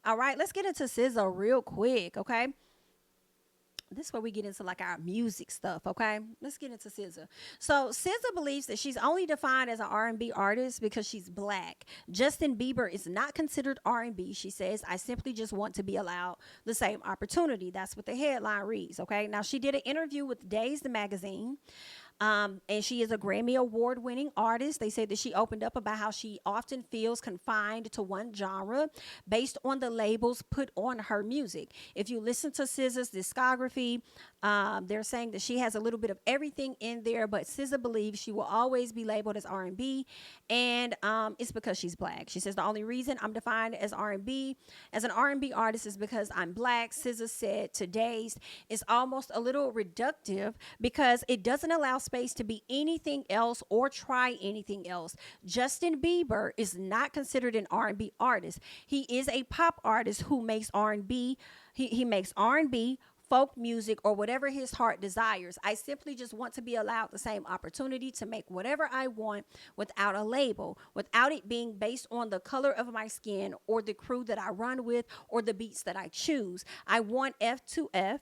All right, let's get into SZA real quick, okay? This is where we get into like our music stuff, okay? Let's get into SZA. So SZA believes that she's only defined as an R&B artist because she's black. Justin Bieber is not considered R&B. She says, "I simply just want to be allowed the same opportunity." That's what the headline reads, okay? Now she did an interview with Dazed magazine, and she is a Grammy Award winning artist. They say that she opened up about how she often feels confined to one genre based on the labels put on her music. If you listen to SZA's discography, they're saying that she has a little bit of everything in there, but SZA believes she will always be labeled as R&B, and it's because she's black. She says the only reason I'm defined as R&B, as an R&B artist, is because I'm black. SZA said today's is almost a little reductive because it doesn't allow space to be anything else or try anything else. Justin Bieber is not considered an R&B artist. He is a pop artist who makes R&B. He makes R&B, folk music, or whatever his heart desires. I simply just want to be allowed the same opportunity to make whatever I want without a label, without it being based on the color of my skin or the crew that I run with or the beats that I choose. I want F2F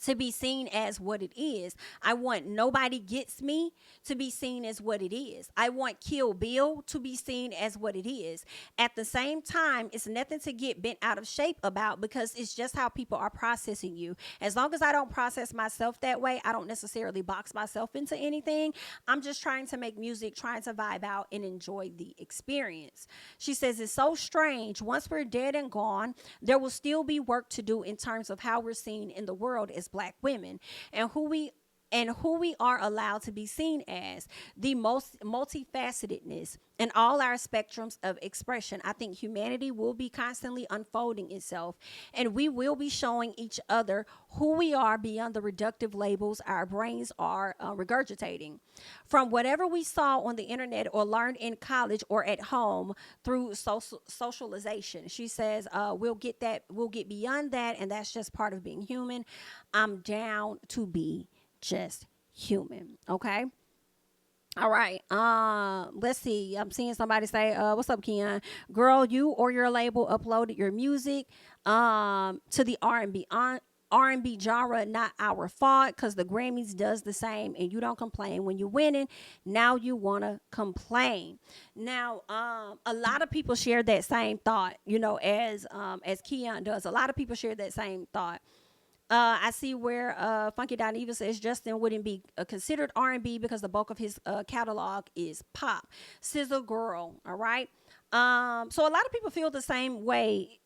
to be seen as what it is. I want Nobody Gets Me to be seen as what it is. I want Kill Bill to be seen as what it is. At the same time, it's nothing to get bent out of shape about because it's just how people are processing you. As long as I don't process myself that way, I don't necessarily box myself into anything. I'm just trying to make music, trying to vibe out and enjoy the experience. She says it's so strange. Once we're dead and gone, there will still be work to do in terms of how we're seen in the world as black women and who we are allowed to be seen as, the most multifacetedness in all our spectrums of expression. I think humanity will be constantly unfolding itself, and we will be showing each other who we are beyond the reductive labels our brains are regurgitating. From whatever we saw on the internet or learned in college or at home through socialization, she says, we'll get beyond that, and that's just part of being human. I'm down to be just human. Okay. All right. Let's see. I'm seeing somebody say, what's up, Keon? Girl, you or your label uploaded your music to the R&B genre, not our fault, because the Grammys does the same and you don't complain when you're winning. Now you want to complain. Now, a lot of people share that same thought, as Keon does. A lot of people share that same thought. I see where Funky Dineva says Justin wouldn't be considered R&B because the bulk of his catalog is pop. Sizzle Girl, all right? So a lot of people feel the same way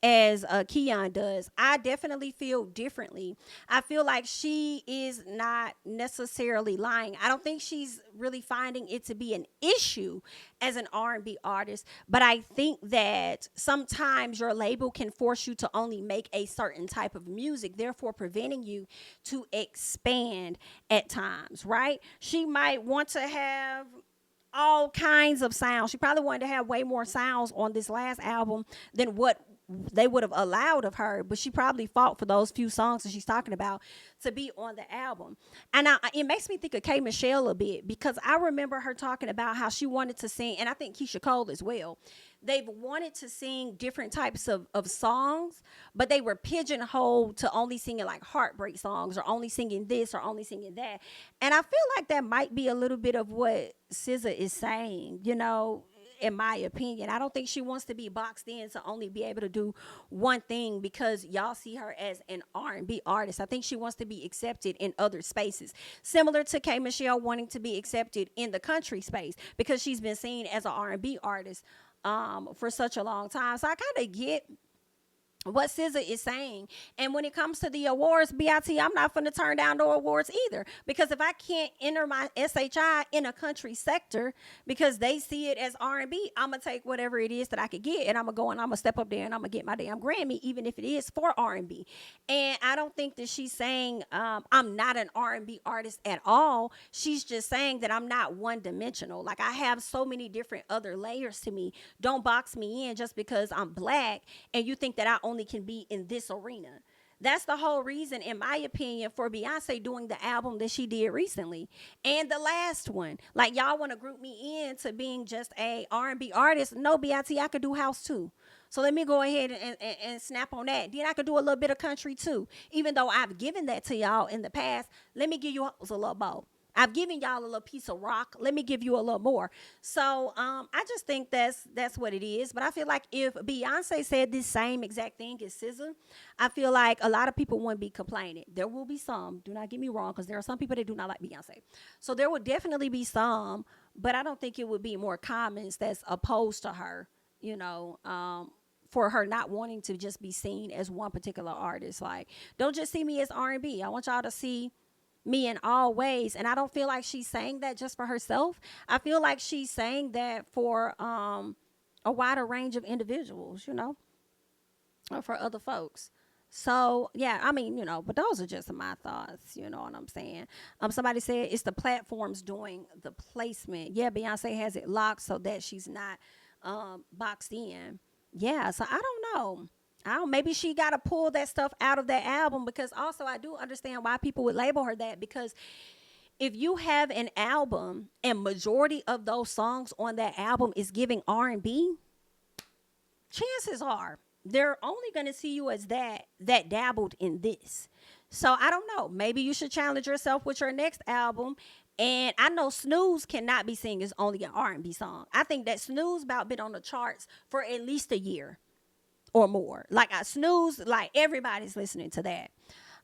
as Keon does. I definitely feel differently. I feel like she is not necessarily lying. I don't think she's really finding it to be an issue as an R&B artist, but I think that sometimes your label can force you to only make a certain type of music, therefore preventing you to expand at times, right? She might want to have all kinds of sounds. She probably wanted to have way more sounds on this last album than what they would have allowed of her, but she probably fought for those few songs that she's talking about to be on the album. And it makes me think of K Michelle a bit because I remember her talking about how she wanted to sing, and I think Keisha Cole as well. They've wanted to sing different types of songs, but they were pigeonholed to only singing like heartbreak songs or only singing this or only singing that. And I feel like that might be a little bit of what SZA is saying, in my opinion. I don't think she wants to be boxed in to only be able to do one thing because y'all see her as an R&B artist. I think she wants to be accepted in other spaces, similar to K Michelle wanting to be accepted in the country space because she's been seen as an R&B artist for such a long time. So I kind of get what SZA is saying. And when it comes to the awards, BIT, I'm not going to turn down the awards either. Because if I can't enter my SHI in a country sector because they see it as R&B, I'm going to take whatever it is that I could get and I'm going to go and I'm going to step up there and I'm going to get my damn Grammy, even if it is for R&B. And I don't think that she's saying I'm not an R&B artist at all. She's just saying that I'm not one dimensional. Like I have so many different other layers to me. Don't box me in just because I'm black and you think that I only can be in this arena. That's the whole reason, in my opinion, for Beyonce doing the album that she did recently and the last one. Like y'all want to group me in to being just a R&B artist. No, BIT, I could do house too. So let me go ahead and snap on that. Then I could do a little bit of country too. Even though I've given that to y'all in the past, let me give you a little both. I've given y'all a little piece of rock. Let me give you a little more. So I just think that's what it is. But I feel like if Beyonce said this same exact thing as SZA, I feel like a lot of people wouldn't be complaining. There will be some. Do not get me wrong, because there are some people that do not like Beyonce. So there would definitely be some, but I don't think it would be more comments that's opposed to her. You know, for her not wanting to just be seen as one particular artist. Like, don't just see me as R&B. I want y'all to see me in all ways. And I don't feel like she's saying that just for herself. I feel like she's saying that for a wider range of individuals, you know, or for other folks. So yeah, I mean, you know, but those are just my thoughts. You know what I'm saying? Somebody said it's the platforms doing the placement. Yeah, Beyonce has it locked so that she's not boxed in. Yeah, so I don't know. I don't, maybe she got to pull that stuff out of that album, because also I do understand why people would label her that, because if you have an album and majority of those songs on that album is giving R&B, chances are they're only going to see you as that dabbled in this. So I don't know. Maybe you should challenge yourself with your next album. And I know Snooze cannot be seen as only an R&B song. I think that Snooze about been on the charts for at least a year or more. Like I Snooze, like everybody's listening to that.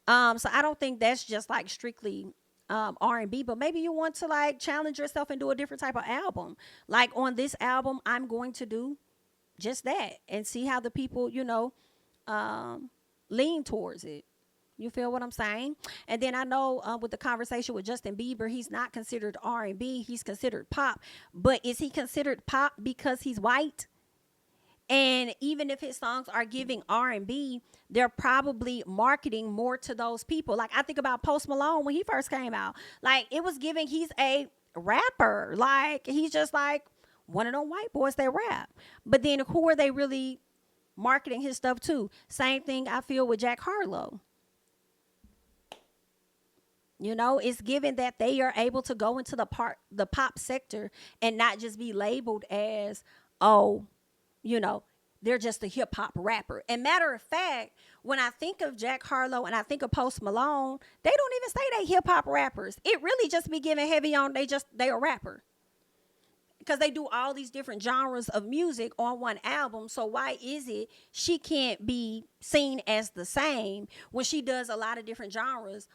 So I don't think that's just like strictly R&B, but maybe you want to like challenge yourself and do a different type of album. Like on this album, I'm going to do just that and see how the people, you know, lean towards it. You feel what I'm saying? And then I know with the conversation with Justin Bieber, he's not considered R&B. He's considered pop. But is he considered pop because he's white? And even if his songs are giving R&B, they're probably marketing more to those people. Like I think about Post Malone when he first came out. Like it was giving, he's a rapper. Like he's just like one of them white boys that rap. But then who are they really marketing his stuff to? Same thing I feel with Jack Harlow. You know, it's given that they are able to go into the pop sector and not just be labeled as, oh, you know, they're just a hip hop rapper. And matter of fact, when I think of Jack Harlow and I think of Post Malone, they don't even say they hip hop rappers. It really just be given heavy on they a rapper. Because they do all these different genres of music on one album. So why is it she can't be seen as the same when she does a lot of different genres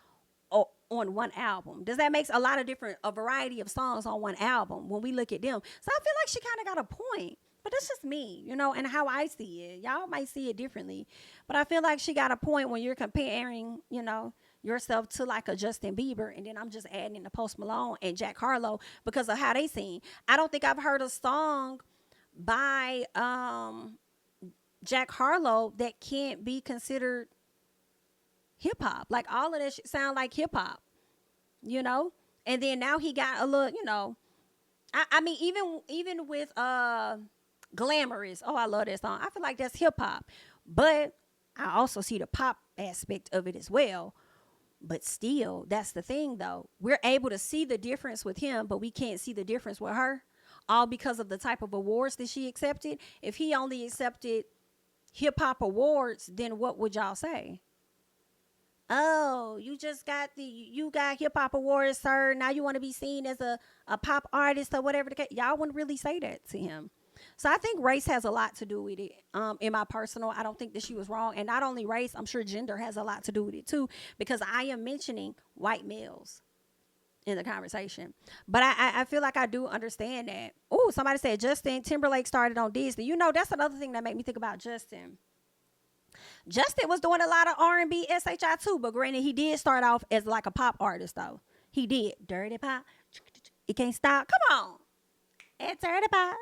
on one album? Does that make a variety of songs on one album when we look at them? So I feel like she kind of got a point, but that's just me, you know, and how I see it. Y'all might see it differently, but I feel like she got a point when you're comparing, you know, yourself to like a Justin Bieber, and then I'm just adding in the Post Malone and Jack Harlow because of how they sing. I don't think I've heard a song by Jack Harlow that can't be considered hip hop. Like all of that shit sound like hip hop, you know? And then now he got a little, you know, I mean, even with Glamorous. Oh, I love that song. I feel like that's hip hop. But I also see the pop aspect of it as well. But still, that's the thing though. We're able to see the difference with him, but we can't see the difference with her. All because of the type of awards that she accepted. If he only accepted hip hop awards, then what would y'all say? Oh, you got hip hop awards, sir. Now you want to be seen as a pop artist or whatever the case. Y'all wouldn't really say that to him. So I think race has a lot to do with it. In my personal, I don't think that she was wrong. And not only race, I'm sure gender has a lot to do with it too, because I am mentioning white males in the conversation. But I feel like I do understand that. Oh, somebody said Justin Timberlake started on Disney. You know, that's another thing that made me think about Justin. Justin was doing a lot of R&B, SHI too, but granted, he did start off as like a pop artist though. He did dirty pop. It can't stop. Come on, it's dirty pop.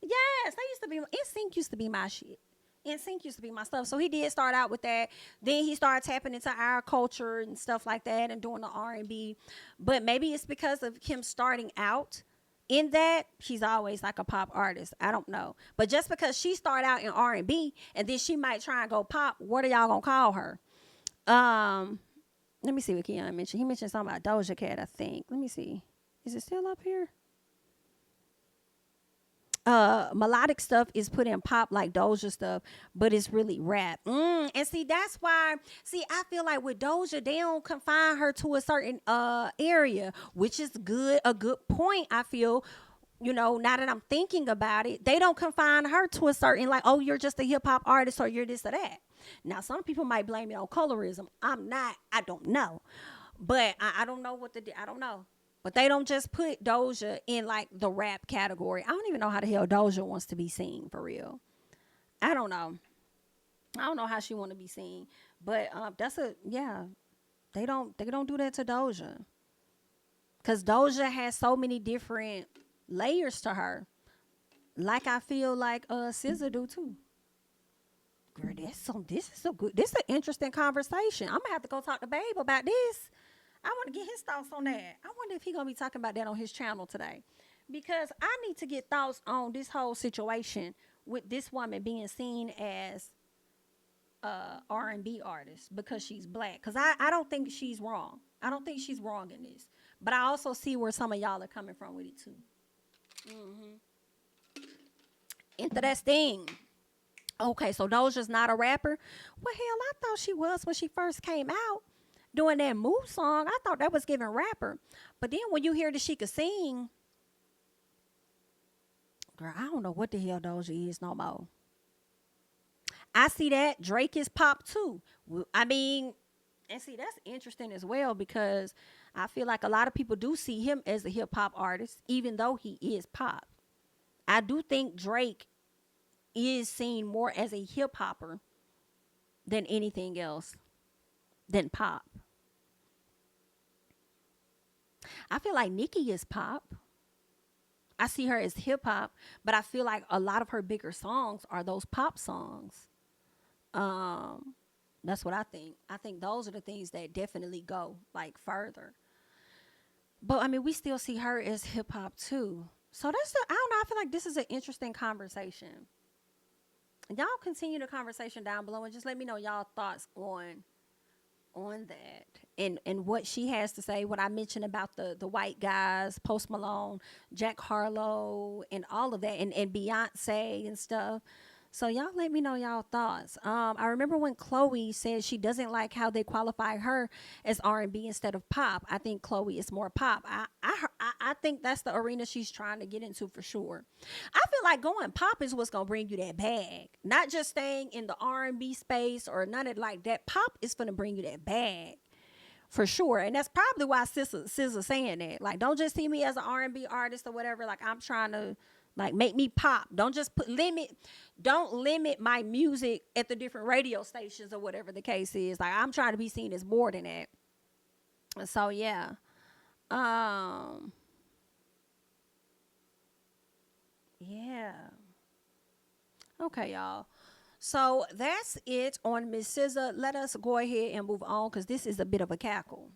Yes, that used to be. NSYNC used to be my shit. NSYNC used to be my stuff. So he did start out with that. Then he started tapping into our culture and stuff like that and doing the R&B. But maybe it's because of him starting out in that, he's always like a pop artist. I don't know. But just because she started out in R&B and then she might try and go pop, what are y'all gonna call her? Let me see what Keon mentioned. He mentioned something about Doja Cat, I think. Let me see. Is it still up here? melodic stuff is put in pop like Doja stuff, but it's really rap. And see, that's why. See, I feel like with Doja, they don't confine her to a certain area, which is good. A good point. I feel. Now that I'm thinking about it, they don't confine her to a certain like, oh, you're just a hip hop artist or you're this or that. Now, some people might blame it on colorism. I'm not. I don't know, but I don't know what I don't know. But they don't just put Doja in like the rap category. I don't even know how the hell Doja wants to be seen for real. I don't know. I don't know how she want to be seen. But that's a yeah. They don't do that to Doja. Cause Doja has so many different layers to her. Like I feel like SZA do too. Girl, this is so good. This is an interesting conversation. I'm gonna have to go talk to Babe about this. I want to get his thoughts on that. I wonder if he's gonna be talking about that on his channel today. Because I need to get thoughts on this whole situation with this woman being seen as R&B artist because she's black. Because I don't think she's wrong. I don't think she's wrong in this. But I also see where some of y'all are coming from with it too. Interesting. Okay, so Doja's not a rapper. Well, hell, I thought she was when she first came out doing that Move song. I thought that was giving rapper. But then when you hear that she could sing, girl, I don't know what the hell Doja is no more. I see that Drake is pop too. I mean, and see, that's interesting as well because I feel like a lot of people do see him as a hip hop artist, even though he is pop. I do think Drake is seen more as a hip hopper than anything else, than pop. I feel like Nicki is pop. I see her as hip hop, but I feel like a lot of her bigger songs are those pop songs. That's what I think. I think those are the things that definitely go like further. But I mean, we still see her as hip hop too. So I don't know. I feel like this is an interesting conversation. Y'all continue the conversation down below and just let me know y'all thoughts on that and what she has to say. What I mentioned about the white guys, Post Malone, Jack Harlow, and all of that, and Beyonce and stuff. So y'all let me know y'all thoughts. I remember when Chloe said she doesn't like how they qualify her as R&B instead of pop. I think Chloe is more pop. I think that's the arena she's trying to get into for sure. I feel like going pop is what's gonna bring you that bag, not just staying in the R&B space or none of like that. Pop is gonna bring you that bag. For sure, and that's probably why SZA saying that. Like, don't just see me as an R&B artist or whatever. Like, I'm trying to like make me pop. Don't just don't limit my music at the different radio stations or whatever the case is. Like, I'm trying to be seen as more than that. So yeah. Yeah. Okay, y'all. So that's it on Miss SZA. Let us go ahead and move on because this is a bit of a cackle.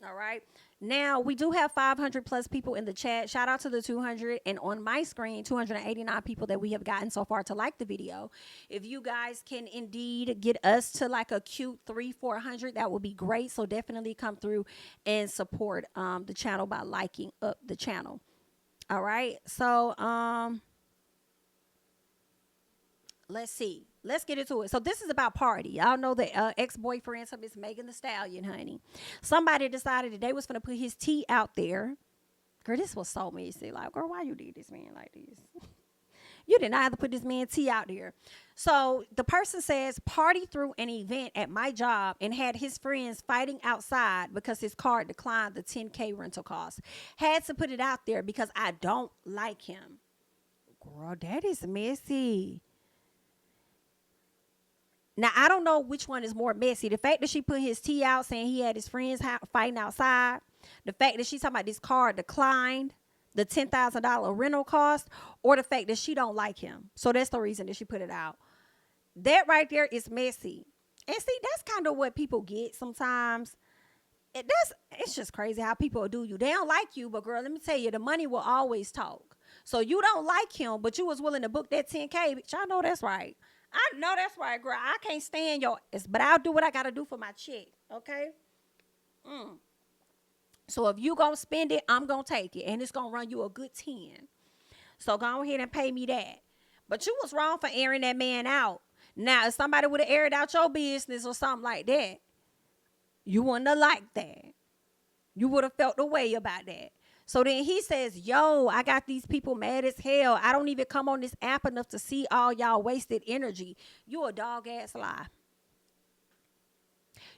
All right. Now, we do have 500 plus people in the chat. Shout out to the 200. And on my screen, 289 people that we have gotten so far to like the video. If you guys can indeed get us to like a cute 400, that would be great. So definitely come through and support the channel by liking up the channel. All right. So let's see. Let's get into it. So this is about party. Y'all know the ex-boyfriend of Miss Megan Thee Stallion, honey. Somebody decided that they was going to put his tea out there. Girl, this was so messy. Like, girl, why you did this man like this? You did not have to put this man tea out there. So the person says, party through an event at my job and had his friends fighting outside because his car declined the $10K rental cost. Had to put it out there because I don't like him. Girl, that is messy. Now, I don't know which one is more messy. The fact that she put his tea out saying he had his friends fighting outside. The fact that she's talking about this car declined the $10,000 rental cost. Or the fact that she don't like him. So that's the reason that she put it out. That right there is messy. And see, that's kind of what people get sometimes. It's just crazy how people do you. They don't like you, but girl, let me tell you, the money will always talk. So you don't like him, but you was willing to book that 10K. Bitch, I know that's right. I know that's right, girl. I can't stand your ass, but I'll do what I got to do for my check, okay? So if you going to spend it, I'm going to take it, and it's going to run you a good 10. So go ahead and pay me that. But you was wrong for airing that man out. Now, if somebody would have aired out your business or something like that, you wouldn't have liked that. You would have felt the way about that. So then he says, yo, I got these people mad as hell. I don't even come on this app enough to see all y'all wasted energy. You a dog ass lie.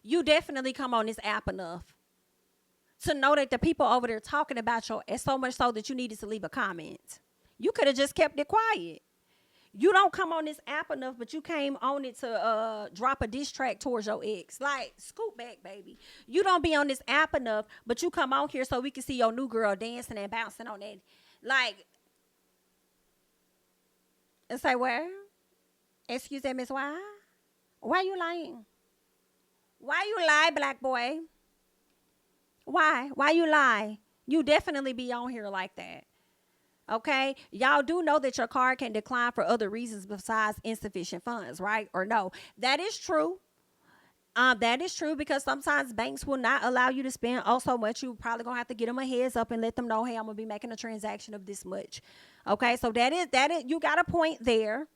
You definitely come on this app enough to know that the people over there talking about you, and so much so that you needed to leave a comment. You could have just kept it quiet. You don't come on this app enough, but you came on it to drop a diss track towards your ex. Like, scoot back, baby. You don't be on this app enough, but you come on here so we can see your new girl dancing and bouncing on that. Like, and say, well, excuse me, Miss Y? Why you lying? Why you lie, black boy? Why? Why you lie? You definitely be on here like that. Okay, y'all do know that your card can decline for other reasons besides insufficient funds, right? Or no? That is true. That is true because sometimes banks will not allow you to spend so much. You probably gonna have to get them a heads up and let them know, hey, I'm gonna be making a transaction of this much. Okay, so that is you got a point there.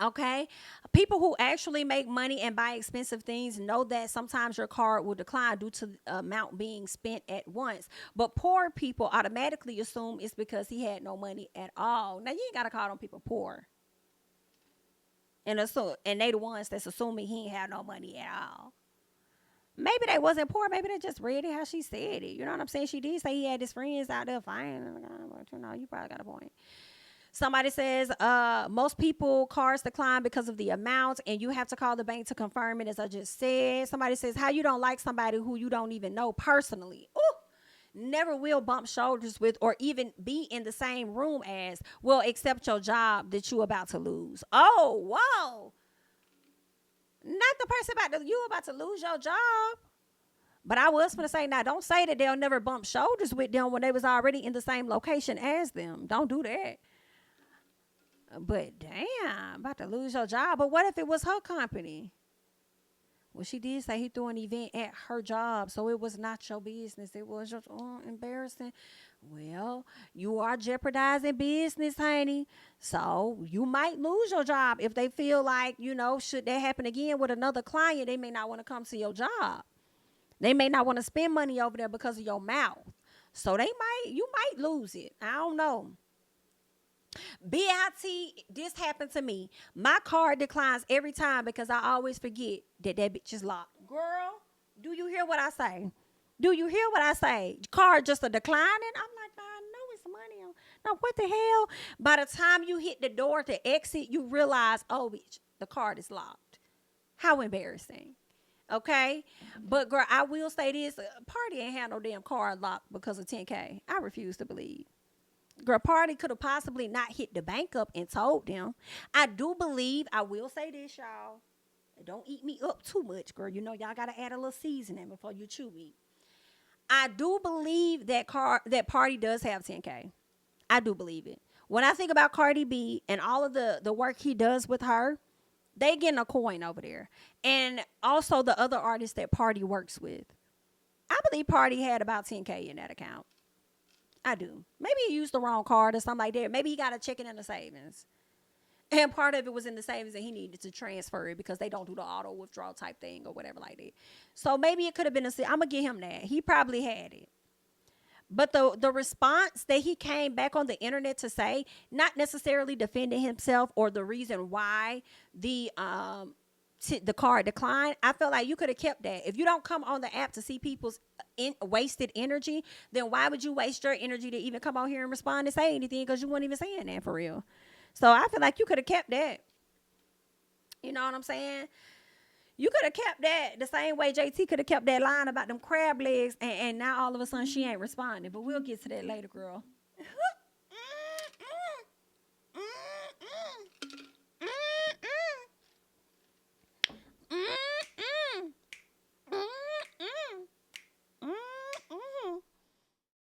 Okay, people who actually make money and buy expensive things know that sometimes your card will decline due to the amount being spent at once. But poor people automatically assume it's because he had no money at all. Now, you ain't got to call them people poor. And they the ones that's assuming he ain't had no money at all. Maybe they wasn't poor. Maybe they just read it how she said it. You know what I'm saying? She did say he had his friends out there fine. But, you probably got a point. Somebody says most people cards decline because of the amount, and you have to call the bank to confirm it, as I just said. Somebody says, how you don't like somebody who you don't even know personally? Ooh, never will bump shoulders with or even be in the same room as, will accept your job that you about to lose. Oh, whoa. Not the person you about to lose your job. But I was going to say, now, don't say that they'll never bump shoulders with them when they was already in the same location as them. Don't do that. But damn, about to lose your job. But what if it was her company? Well, she did say he threw an event at her job, so it was not your business. It was just embarrassing. Well, you are jeopardizing business, honey. So you might lose your job if they feel like, should that happen again with another client, they may not want to come to your job. They may not want to spend money over there because of your mouth. So you might lose it. I don't know. BIT, this happened to me. My card declines every time because I always forget that bitch is locked. Girl, do you hear what I say? Do you hear what I say? Card just a declining? I'm like, I know it's money on. Now, what the hell? By the time you hit the door to exit, you realize, oh, bitch, the card is locked. How embarrassing. Okay? But, girl, I will say this. Party ain't had no damn card locked because of 10K. I refuse to believe. Girl, party could have possibly not hit the bank up and told them. I do believe, I will say this, y'all. Don't eat me up too much, girl. Y'all got to add a little seasoning before you chew me. I do believe that party does have 10K. I do believe it. When I think about Cardi B and all of the work he does with her, they getting a coin over there. And also the other artists that Party works with. I believe Party had about 10K in that account. I do. Maybe he used the wrong card or something like that. Maybe he got a checking in the savings. And part of it was in the savings and he needed to transfer it because they don't do the auto withdrawal type thing or whatever like that. So maybe it could have been I'm going to give him that. He probably had it. But the response that he came back on the internet to say, not necessarily defending himself or the reason why the card declined, I felt like you could have kept that. If you don't come on the app to see people's wasted energy, then why would you waste your energy to even come on here and respond and say anything, because you weren't even saying that for real. So I feel like you could have kept that. You know what I'm saying? You could have kept that the same way JT could have kept that line about them crab legs, and now all of a sudden she ain't responding. But we'll get to that later, girl.